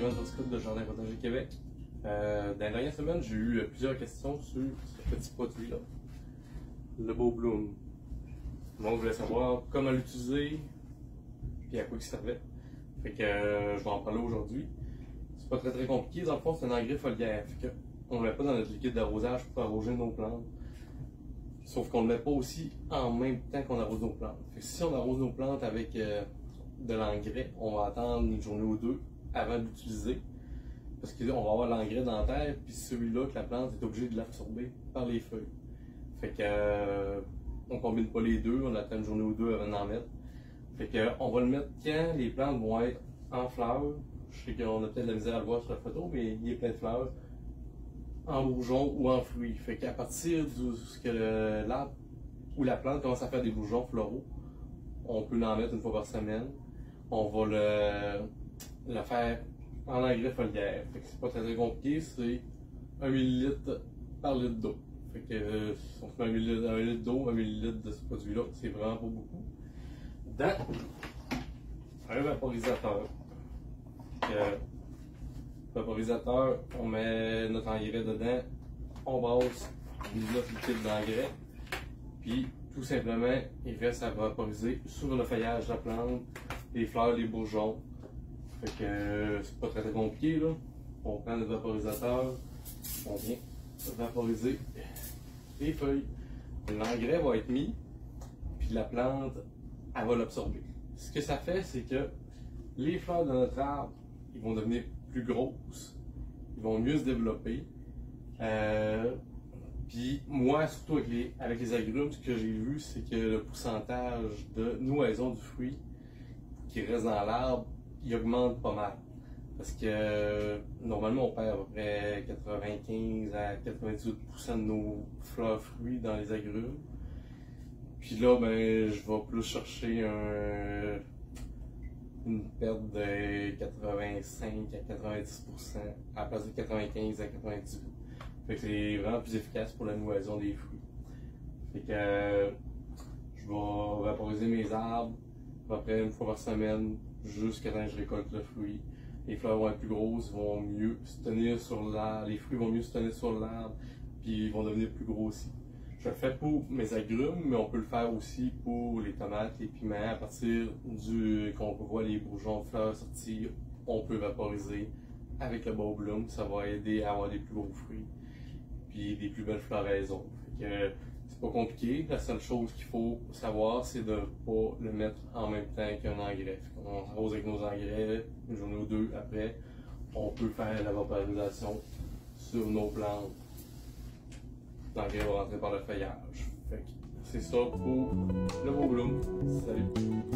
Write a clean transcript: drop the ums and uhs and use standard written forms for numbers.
Kevin Scott de Jardin Potager Québec. Dans les dernières semaines, j'ai eu plusieurs questions sur ce petit produit-là, le Beau Bloom. Moi, je voulais savoir comment l'utiliser et à quoi il servait. Fait que je vais en parler aujourd'hui. C'est pas très compliqué, dans le fond, c'est un engrais foliaire. Fait que on ne le met pas dans notre liquide d'arrosage pour arroser nos plantes. Sauf qu'on ne le met pas aussi en même temps qu'on arrose nos plantes. Fait que si on arrose nos plantes avec de l'engrais, on va attendre une journée ou deux avant d'utiliser. Parce qu'on va avoir l'engrais dans la terre, puis celui-là que la plante est obligée de l'absorber par les feuilles. Fait que on combine pas les deux, on attend une journée ou deux avant d'en mettre. Fait que on va le mettre quand les plantes vont être en fleurs. Je sais qu'on a peut-être de la misère à le voir sur la photo, mais il est plein de fleurs. En bourgeons ou en fruits. Fait qu'à partir de l'arbre ou la plante commence à faire des bourgeons floraux, on peut l'en mettre une fois par semaine. On va le faire en engrais foliaire. Fait que c'est pas très compliqué, c'est 1 ml par litre d'eau. Fait que si on fait 1 litre d'eau, 1 ml de ce produit-là, c'est vraiment pas beaucoup. Dans un vaporisateur. Vaporisateur, on met notre engrais dedans, on brasse notre liquide d'engrais, puis tout simplement, il reste à vaporiser sur le feuillage de la plante, les fleurs, les bourgeons. Fait que c'est pas très compliqué là. On prend le vaporisateur, on vient vaporiser les feuilles. L'engrais va être mis, puis la plante, elle va l'absorber. Ce que ça fait, c'est que les fleurs de notre arbre, ils vont devenir plus grosses, ils vont mieux se développer. Puis moi, surtout avec les agrumes, ce que j'ai vu, c'est que le pourcentage de nouaison du fruit qui reste dans l'arbre, il augmente pas mal. Parce que normalement, on perd à peu près 95 à 98% de nos fleurs fruits dans les agrumes. Puis là, ben, je vais plus chercher une perte de 85 à 90% à la place de 95 à 98%. Fait que c'est vraiment plus efficace pour la nouaison des fruits. Fait que je vais vaporiser mes arbres à peu près une fois par semaine jusqu'à temps que je récolte le fruit. Les fleurs vont être plus grosses, vont mieux se tenir sur l'arbre, les fruits vont mieux se tenir sur l'arbre, puis ils vont devenir plus gros aussi. Je le fais pour mes agrumes, mais on peut le faire aussi pour les tomates, les piments. À partir qu'on voit les bourgeons de fleurs sortir, on peut vaporiser avec le Beau Bloom. Ça va aider à avoir des plus gros fruits, puis des plus belles floraisons. Fait que c'est pas compliqué. La seule chose qu'il faut savoir, c'est de ne pas le mettre en même temps qu'un engrais. On arrose avec nos engrais, une journée ou deux après, on peut faire la vaporisation sur nos plantes. L'engrais va rentrer par le feuillage. C'est ça pour le Beau Bloom. Salut!